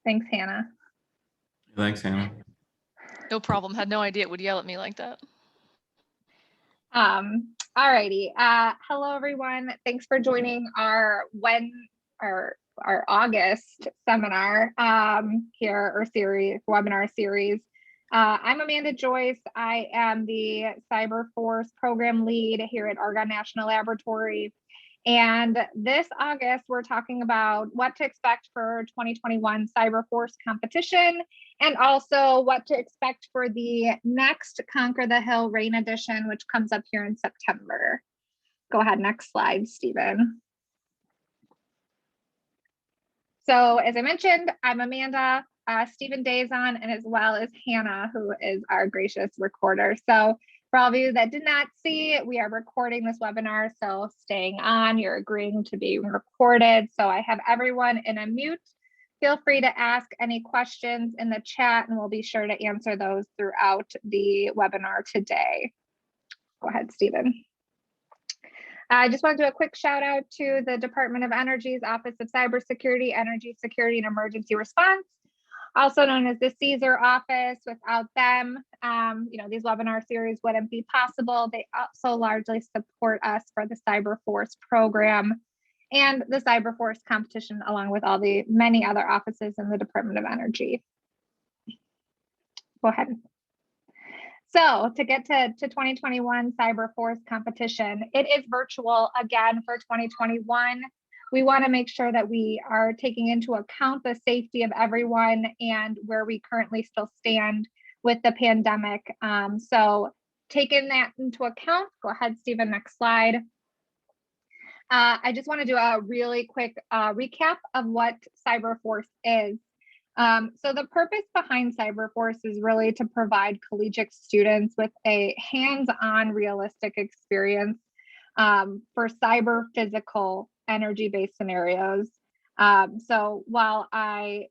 Thanks, Hannah. Thanks, Hannah. No problem. Had no idea it would yell at me like that. Alrighty. Hello, everyone. Thanks for joining our August seminar webinar series. I'm Amanda Joyce. I am the CyberForce program lead here at Argonne National Laboratory. And this August, we're talking about what to expect for 2021 CyberForce Competition, and also what to expect for the next Conquer the Hill Rain Edition, which comes up here in September. Go ahead, next slide, Stephen. So as I mentioned, I'm Amanda, Stephen Dazon, and as well as Hannah, who is our gracious recorder. So for all of you that did not see, we are recording this webinar, so staying on, you're agreeing to be recorded. So I have everyone in a mute. Feel free to ask any questions in the chat, and we'll be sure to answer those throughout the webinar today. Go ahead, Stephen. I just want to do a quick shout out to the Department of Energy's Office of Cybersecurity, Energy Security, and Emergency Response, also known as the CSER office. Without them, these webinar series wouldn't be possible. They also largely support us for the CyberForce program and the CyberForce competition, along with all the many other offices in the Department of Energy. Go ahead. So to get to 2021 CyberForce competition, it is virtual again for 2021. We want to make sure that we are taking into account the safety of everyone and where we currently still stand with the pandemic. So taking that into account, go ahead, Stephen, next slide. I just want to do a really quick recap of what CyberForce is. So the purpose behind CyberForce is really to provide collegiate students with a hands-on realistic experience for cyber physical energy-based scenarios. So while I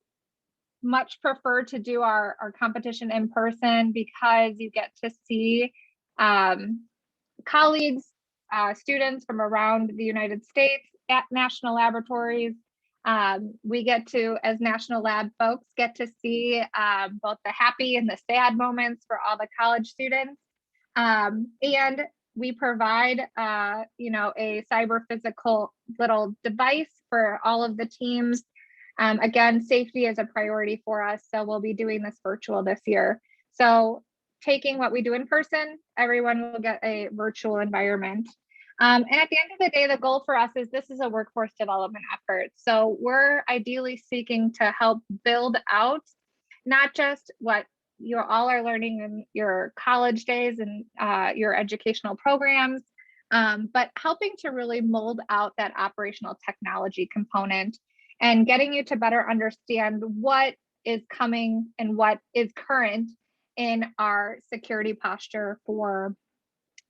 much prefer to do our competition in person because you get to see colleagues, students from around the United States at national laboratories, we get to, as national lab folks, get to see both the happy and the sad moments for all the college students. And we provide, a cyber physical little device for all of the teams. Again, safety is a priority for us, so we'll be doing this virtual this year. So taking what we do in person, everyone will get a virtual environment. And at the end of the day, the goal for us is this is a workforce development effort. So we're ideally seeking to help build out not just what you all are learning in your college days and your educational programs, but helping to really mold out that operational technology component and getting you to better understand what is coming and what is current in our security posture for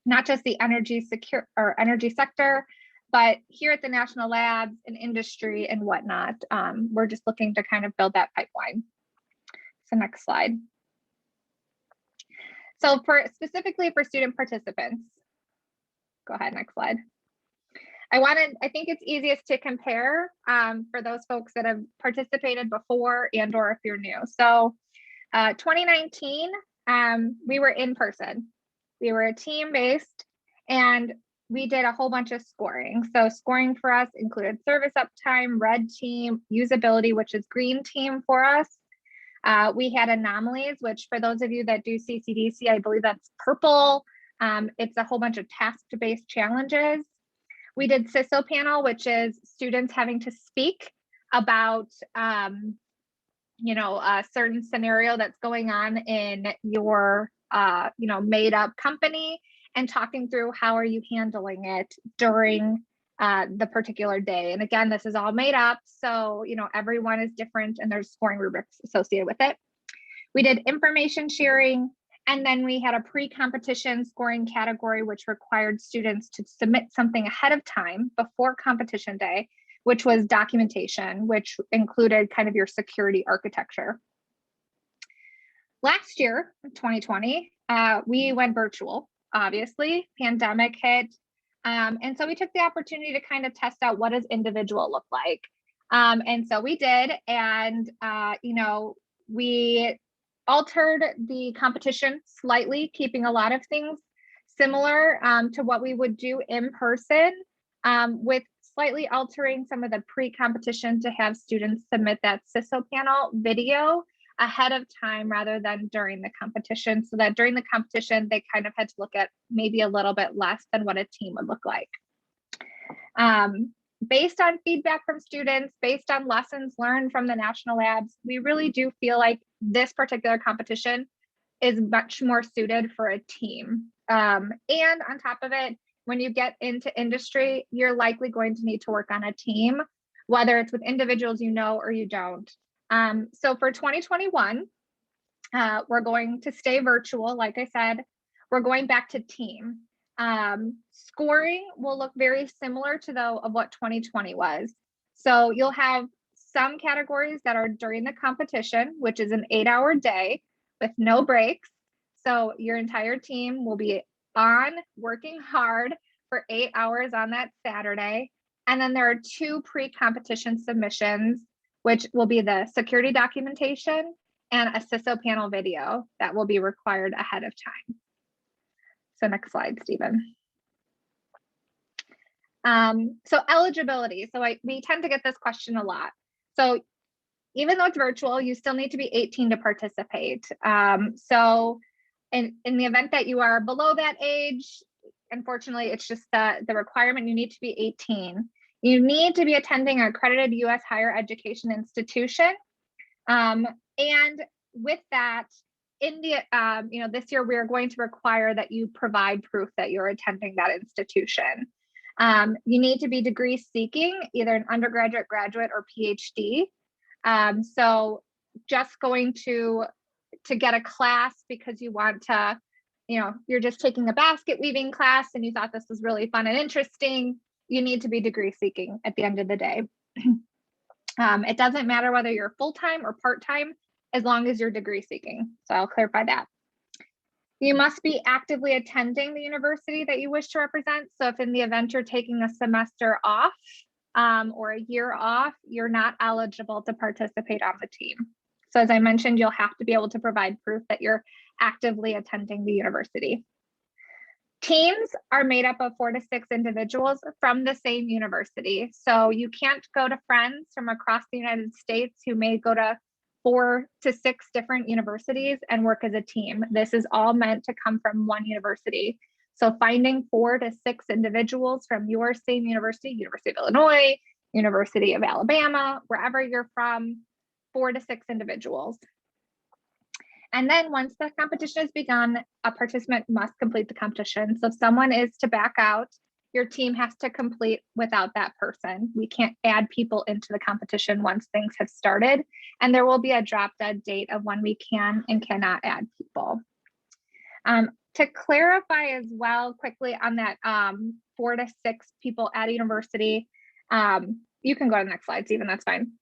not just the energy sector, but here at the national labs and industry and whatnot. We're just looking to kind of build that pipeline. So next slide. So specifically for student participants, go ahead, next slide. I think it's easiest to compare for those folks that have participated before and or if you're new. So 2019, we were in person. We were a team-based and we did a whole bunch of scoring. So scoring for us included service uptime, red team, usability, which is green team for us. We had anomalies, which for those of you that do CCDC, I believe that's purple. It's a whole bunch of task-based challenges. We did CISO panel, which is students having to speak about a certain scenario that's going on in your made up company and talking through how are you handling it during the particular day. And again, this is all made up. So, everyone is different and there's scoring rubrics associated with it. We did information sharing, and then we had a pre-competition scoring category, which required students to submit something ahead of time before competition day, which was documentation, which included kind of your security architecture. Last year, 2020, we went virtual, obviously, pandemic hit. And so we took the opportunity to kind of test out what does individual look like. And so we did, and we altered the competition slightly, keeping a lot of things similar to what we would do in person, with slightly altering some of the pre-competition to have students submit that CISO panel video ahead of time rather than during the competition, so that during the competition, they kind of had to look at maybe a little bit less than what a team would look like. Based on feedback from students, based on lessons learned from the national labs, we really do feel like this particular competition is much more suited for a team. And on top of it, when you get into industry, you're likely going to need to work on a team, whether it's with individuals you know or you don't. So for 2021, we're going to stay virtual. Like I said, we're going back to team. Scoring will look very similar to of what 2020 was. So you'll have some categories that are during the competition, which is an 8-hour day with no breaks. So your entire team will be on working hard for 8 hours on that Saturday. And then there are 2 pre-competition submissions, which will be the security documentation and a CISO panel video that will be required ahead of time. So next slide, Stephen. So eligibility. So we tend to get this question a lot. So even though it's virtual, you still need to be 18 to participate. So in the event that you are below that age, unfortunately, it's just the requirement, you need to be 18. You need to be attending an accredited U.S. higher education institution. And with that, in the this year, we are going to require that you provide proof that you're attending that institution. You need to be degree seeking, either an undergraduate, graduate, or PhD. So just going to get a class because you want to, you're just taking a basket weaving class and you thought this was really fun and interesting, you need to be degree seeking at the end of the day. It doesn't matter whether you're full-time or part-time, as long as you're degree seeking. So I'll clarify that. You must be actively attending the university that you wish to represent. So if in the event you're taking a semester off or a year off, you're not eligible to participate on the team. So as I mentioned, you'll have to be able to provide proof that you're actively attending the university. Teams are made up of 4 to 6 individuals from the same university. So you can't go to friends from across the United States who may go to 4 to 6 different universities and work as a team. This is all meant to come from one university. So finding 4 to 6 individuals from your same university, University of Illinois, University of Alabama, wherever you're from, 4 to 6 individuals. And then once the competition has begun, a participant must complete the competition. So if someone is to back out, your team has to complete without that person. We can't add people into the competition once things have started. And there will be a drop dead date of when we can and cannot add people. To clarify as well quickly on that 4 to 6 people at a university, you can go to the next slide, Stephen, that's fine.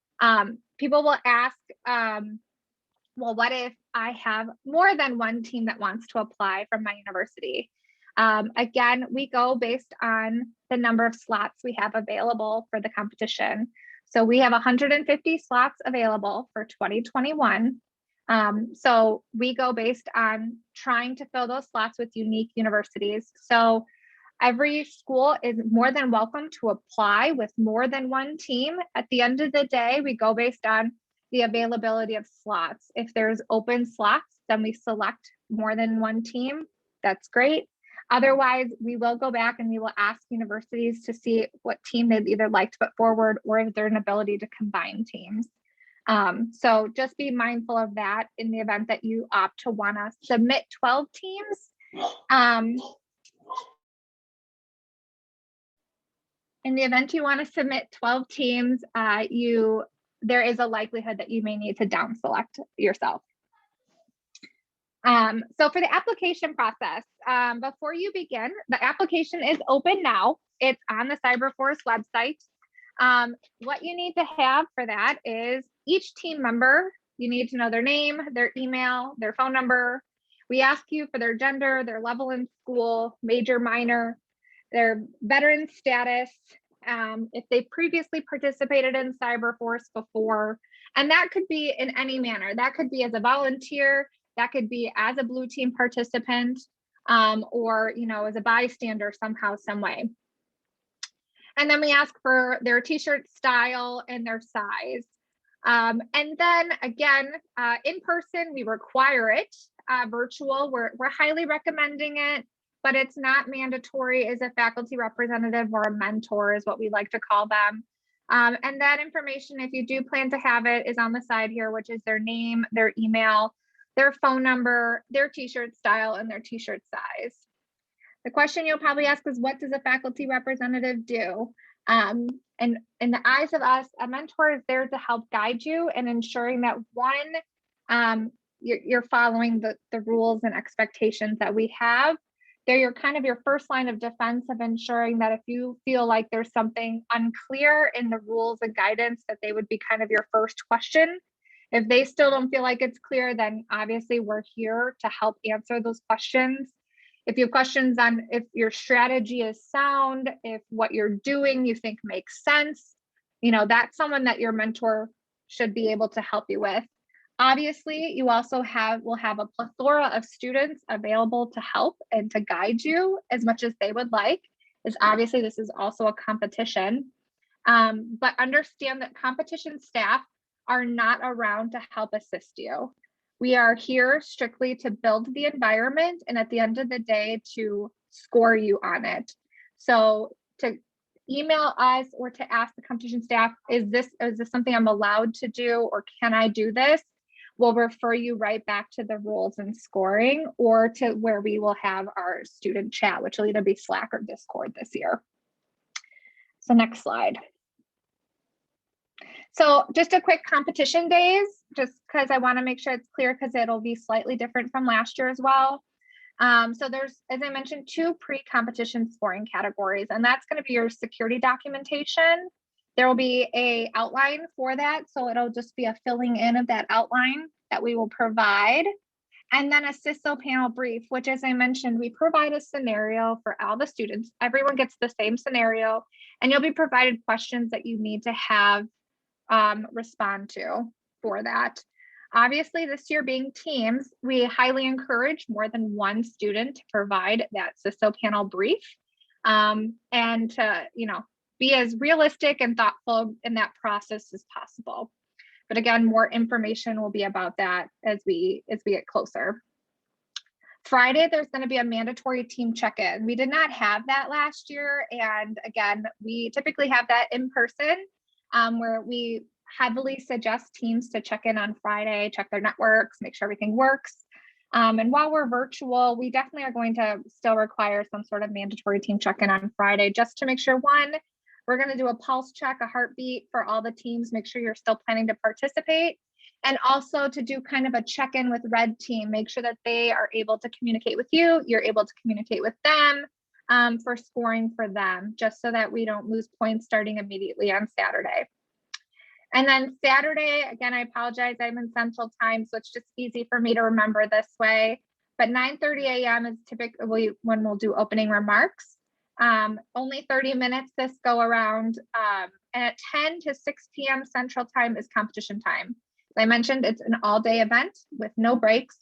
People will ask, well, what if I have more than one team that wants to apply from my university? Again, we go based on the number of slots we have available for the competition. So we have 150 slots available for 2021. So we go based on trying to fill those slots with unique universities. So every school is more than welcome to apply with more than one team. At the end of the day, we go based on the availability of slots. If there's open slots, then we select more than one team. That's great. Otherwise, we will go back and we will ask universities to see what team they'd either like to put forward or if there's an ability to combine teams. So just be mindful of that in the event that you opt to want to submit 12 teams. In the event you want to submit 12 teams, there is a likelihood that you may need to down select yourself. So for the application process, before you begin, the application is open now. It's on the CyberForce website. What you need to have for that is each team member, you need to know their name, their email, their phone number. We ask you for their gender, their level in school, major, minor, their veteran status, if they previously participated in CyberForce before, and that could be in any manner. That could be as a volunteer, that could be as a blue team participant, or as a bystander somehow, some way. And then we ask for their t-shirt style and their size. And then again, in person, we require it. Virtual, we're highly recommending it, but it's not mandatory as a faculty representative or a mentor is what we like to call them. And that information, if you do plan to have it, is on the side here, which is their name, their email, their phone number, their t-shirt style, and their t-shirt size. The question you'll probably ask is, what does a faculty representative do? And in the eyes of us, a mentor is there to help guide you and ensuring that one, you're following the rules and expectations that we have. They're your first line of defense of ensuring that if you feel like there's something unclear in the rules and guidance, that they would be kind of your first question. If they still don't feel like it's clear, then obviously we're here to help answer those questions. If you have questions on if your strategy is sound, if what you're doing you think makes sense, that's someone that your mentor should be able to help you with. Obviously, you also will have a plethora of students available to help and to guide you as much as they would like, as obviously this is also a competition. But understand that competition staff are not around to help assist you. We are here strictly to build the environment and at the end of the day to score you on it. So to email us or to ask the competition staff, is this something I'm allowed to do, or can I do this? We'll refer you right back to the rules and scoring, or to where we will have our student chat, which will either be Slack or Discord this year. So next slide. So just a quick competition days, just because I want to make sure it's clear, because it'll be slightly different from last year as well. So there's, as I mentioned, 2 pre-competition scoring categories, and that's going to be your security documentation. There will be a outline for that, so it'll just be a filling in of that outline that we will provide. And then a CISO panel brief, which, as I mentioned, we provide a scenario for all the students. Everyone gets the same scenario, and you'll be provided questions that you need to have respond to for that. Obviously, this year being teams, we highly encourage more than one student to provide that CISO panel brief, and to be as realistic and thoughtful in that process as possible. But again, more information will be about that as we get closer. Friday, there's going to be a mandatory team check-in. We did not have that last year, and again, we typically have that in person, where we heavily suggest teams to check in on Friday, check their networks, make sure everything works. And while we're virtual, we definitely are going to still require some sort of mandatory team check-in on Friday, just to make sure, one, we're going to do a pulse check, a heartbeat for all the teams, make sure you're still planning to participate, and also to do kind of a check-in with Red Team, make sure that they are able to communicate with you, you're able to communicate with them, for scoring for them, just so that we don't lose points starting immediately on Saturday. And then Saturday, again, I apologize, I'm in Central Time, so it's just easy for me to remember this way. But 9:30 a.m. is typically when we'll do opening remarks. Only 30 minutes this go around. And at 10 to 6 p.m. Central Time is competition time. As I mentioned, it's an all-day event with no breaks.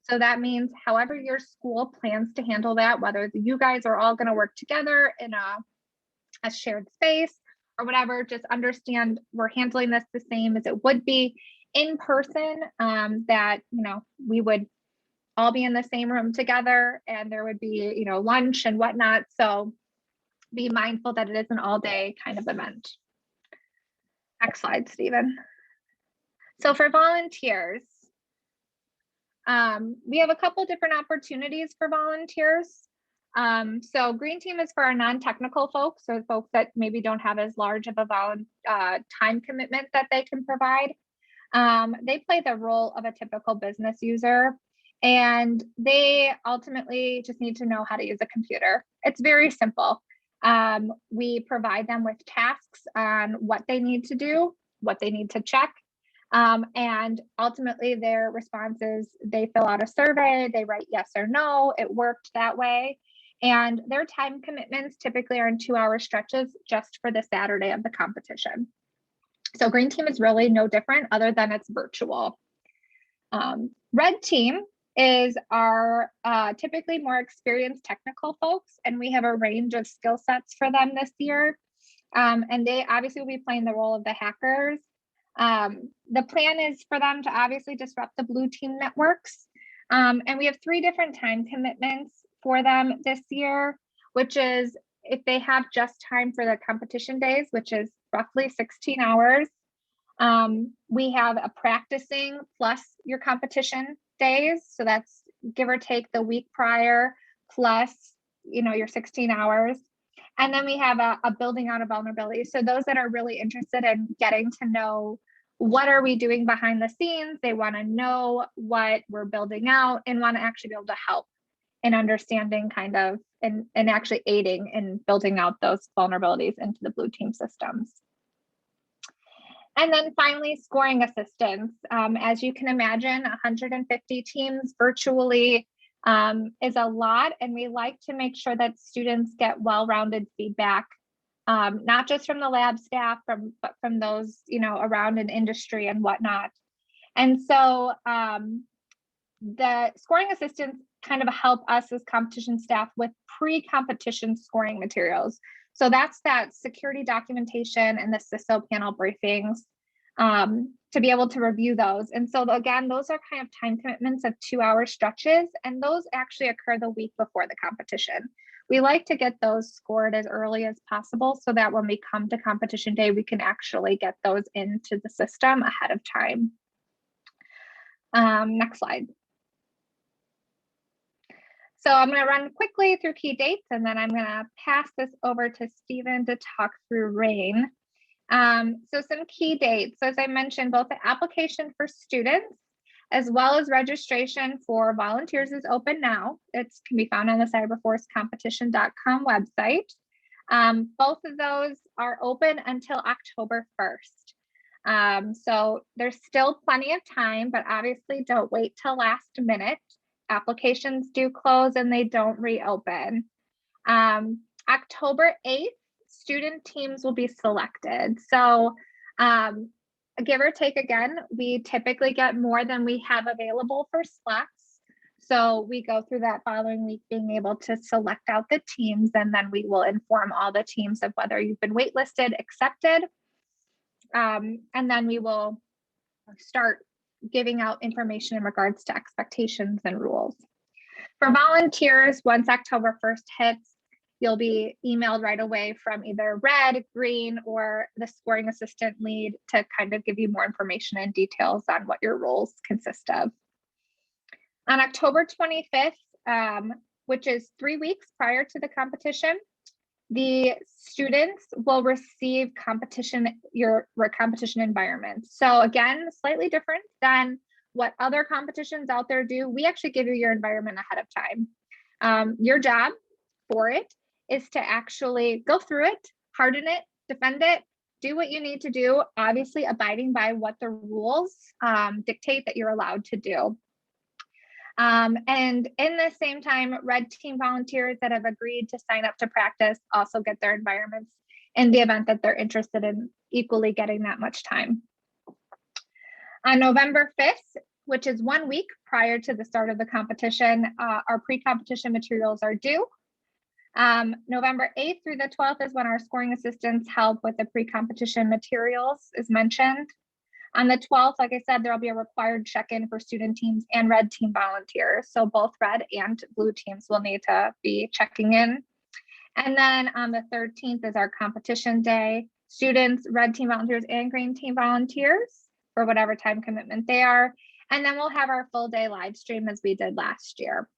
So that means however your school plans to handle that, whether you guys are all going to work together in a shared space or whatever, just understand we're handling this the same as it would be in person, that, we would all be in the same room together and there would be, lunch and whatnot. So be mindful that it is an all day kind of event. Next slide, Stephen. So for volunteers, we have a couple different opportunities for volunteers. So Green Team is for our non-technical folks, or folks that maybe don't have as large of a time commitment that they can provide. They play the role of a typical business user, and they ultimately just need to know how to use a computer. It's very simple. We provide them with tasks on what they need to do, what they need to check. And ultimately their response is they fill out a survey, they write yes or no, it worked that way. And their time commitments typically are in 2-hour stretches just for the Saturday of the competition. So green team is really no different other than it's virtual. Red team is our typically more experienced technical folks, and we have a range of skill sets for them this year. And they obviously will be playing the role of the hackers. The plan is for them to obviously disrupt the blue team networks. And we have 3 different time commitments for them this year, which is if they have just time for the competition days, which is roughly 16 hours. We have a practicing plus your competition days. So that's give or take the week prior plus, your 16 hours. And then we have a building out a vulnerability. So those that are really interested in getting to know what are we doing behind the scenes, they want to know what we're building out and want to actually be able to help in understanding kind of and actually aiding in building out those vulnerabilities into the blue team systems. And then finally, scoring assistance. As you can imagine, 150 teams virtually is a lot, and we like to make sure that students get well-rounded feedback, not just from the lab staff, but from those around in industry and whatnot. And so the scoring assistants kind of help us as competition staff with pre-competition scoring materials. So that's that security documentation and the CISO panel briefings to be able to review those. And so again, those are kind of time commitments of 2-hour stretches, and those actually occur the week before the competition. We like to get those scored as early as possible so that when we come to competition day, we can actually get those into the system ahead of time. Next slide. So I'm going to run quickly through key dates, and then I'm going to pass this over to Stephen to talk through RAIN. So some key dates. So as I mentioned, both the application for students as well as registration for volunteers is open now. It can be found on the CyberForceCompetition.com website. Both of those are open until October 1st. So there's still plenty of time, but obviously don't wait till last minute. Applications do close and they don't reopen. October 8th, student teams will be selected. So give or take again, we typically get more than we have available for slots. So we go through that following week being able to select out the teams, and then we will inform all the teams of whether you've been waitlisted, accepted, and then we will start giving out information in regards to expectations and rules. For volunteers, once October 1st hits, you'll be emailed right away from either red, green, or the scoring assistant lead to kind of give you more information and details on what your roles consist of. On October 25th, which is 3 weeks prior to the competition, the students will receive your competition environment. So again, slightly different than what other competitions out there do. We actually give you your environment ahead of time. Your job for it is to actually go through it, harden it, defend it, do what you need to do, obviously abiding by what the rules dictate that you're allowed to do. And in the same time, red team volunteers that have agreed to sign up to practice also get their environments in the event that they're interested in equally getting that much time. On November 5th, which is 1 week prior to the start of the competition, our pre-competition materials are due. November 8th through the 12th is when our scoring assistants help with the pre-competition materials, as mentioned. On the 12th, like I said, there'll be a required check-in for student teams and red team volunteers. So both red and blue teams will need to be checking in. And then on the 13th is our competition day. Students, red team volunteers, and green team volunteers for whatever time commitment they are. And then we'll have our full day live stream as we did last year.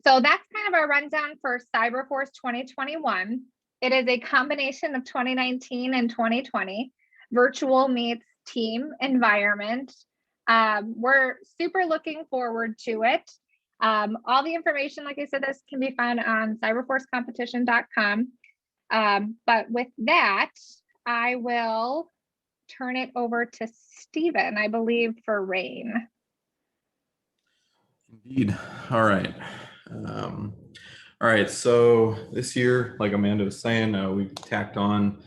So that's kind of our rundown for CyberForce 2021. It is a combination of 2019 and 2020. Virtual meets team environment. We're super looking forward to it. All the information, like I said, this can be found on CyberForceCompetition.com. But with that, I will turn it over to Stephen, I believe, for RAIN. Indeed. All right. All right, so this year, like Amanda was saying, we've tacked on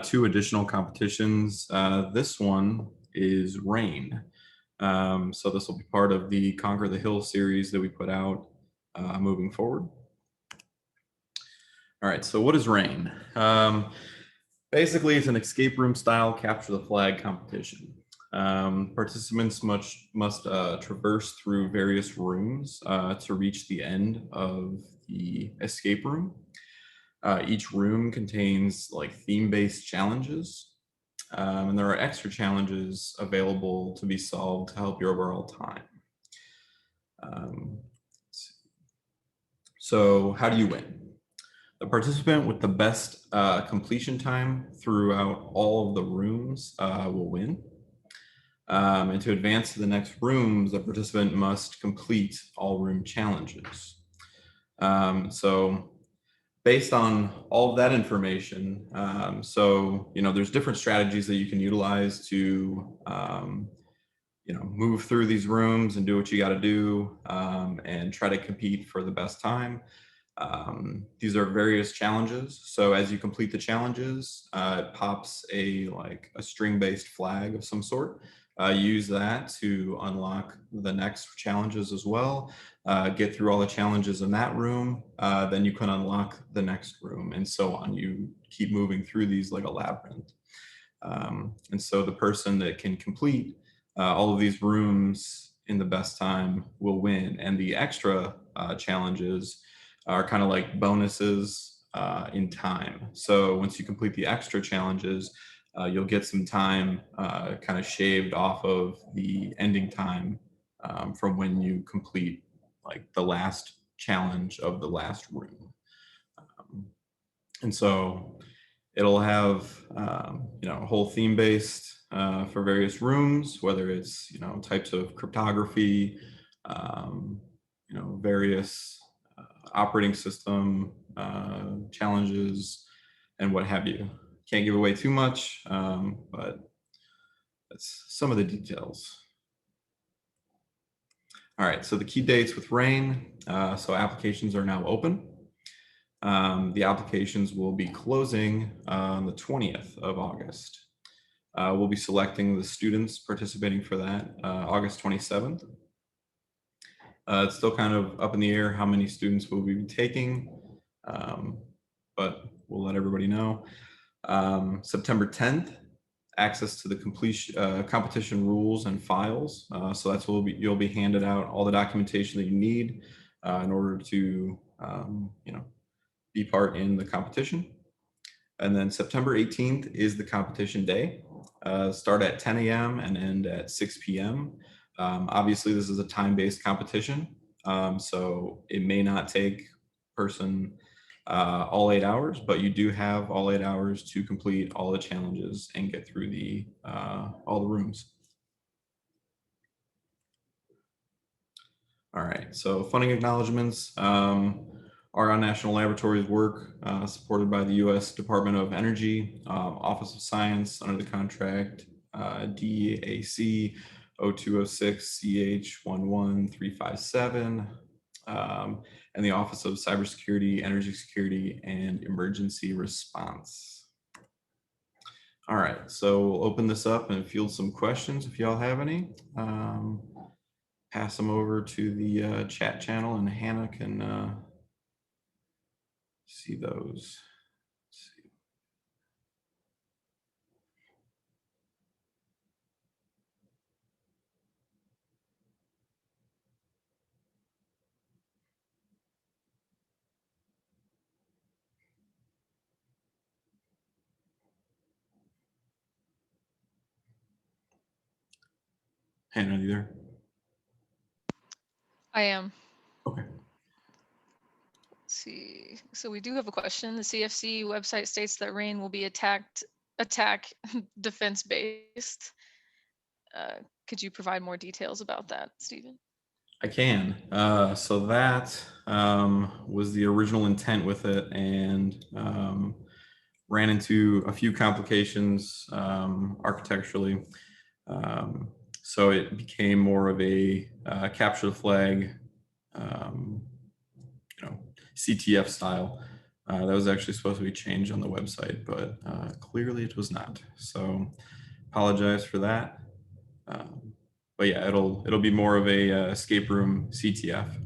2 additional competitions. This one is rain. So this will be part of the Conquer the Hill series that we put out moving forward. All right, so what is rain? Basically, it's an escape room style capture the flag competition. Participants must traverse through various rooms to reach the end of the escape room. Each room contains like theme-based challenges, and there are extra challenges available to be solved to help your overall time. So how do you win? The participant with the best completion time throughout all of the rooms will win. And to advance to the next rooms, the participant must complete all room challenges. So based on all of that information, there's different strategies that you can utilize to move through these rooms and do what you got to do and try to compete for the best time. These are various challenges. So as you complete the challenges, it pops a string-based flag of some sort. Use that to unlock the next challenges as well. Get through all the challenges in that room, then you can unlock the next room, and so on. You keep moving through these like a labyrinth. And so the person that can complete all of these rooms in the best time will win. And the extra challenges are kind of like bonuses in time. So once you complete the extra challenges, you'll get some time kind of shaved off of the ending time from when you complete like the last challenge of the last room. And so it'll have a whole theme based for various rooms, whether it's types of cryptography, various operating system challenges, and what have you. Can't give away too much, but that's some of the details. All right, so the key dates with RAIN. So applications are now open. The applications will be closing on the 20th of August. We'll be selecting the students participating for that August 27th. It's still kind of up in the air how many students we'll be taking, but we'll let everybody know. September 10th, access to the competition rules and files. So that's what you'll be handed out all the documentation that you need in order to be part in the competition. And then September 18th is the competition day. Start at 10 a.m. and end at 6 p.m. Obviously, this is a time-based competition, so it may not take person all 8 hours, but you do have all 8 hours to complete all the challenges and get through all the rooms. All right, so funding acknowledgements are on National Laboratories work supported by the U.S. Department of Energy, Office of Science under the contract DAC 0206CH11357, and the Office of Cybersecurity, Energy Security, and Emergency Response. All right, so we'll open this up and field some questions if y'all have any. Pass them over to the chat channel and Hannah can see those. Let's see. Hannah, you there? I am. Okay. Let's see. So we do have a question. The CFC website states that RAIN will be attack defense based. Could you provide more details about that, Stephen? I can. So that was the original intent with it, and ran into a few complications architecturally. So it became more of a capture the flag, CTF style. That was actually supposed to be changed on the website, but clearly it was not. So apologize for that. But yeah, it'll be more of a escape room CTF.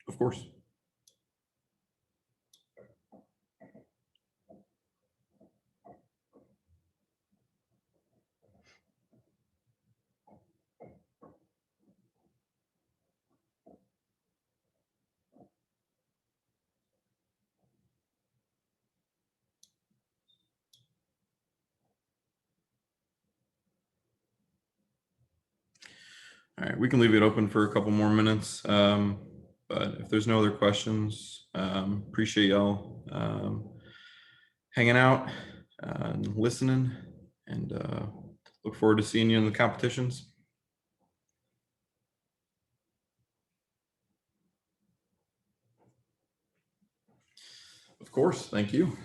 Of course. All right, we can leave it open for a couple more minutes. But if there's no other questions, appreciate y'all hanging out and listening, and look forward to seeing you in the competitions. Of course, thank you.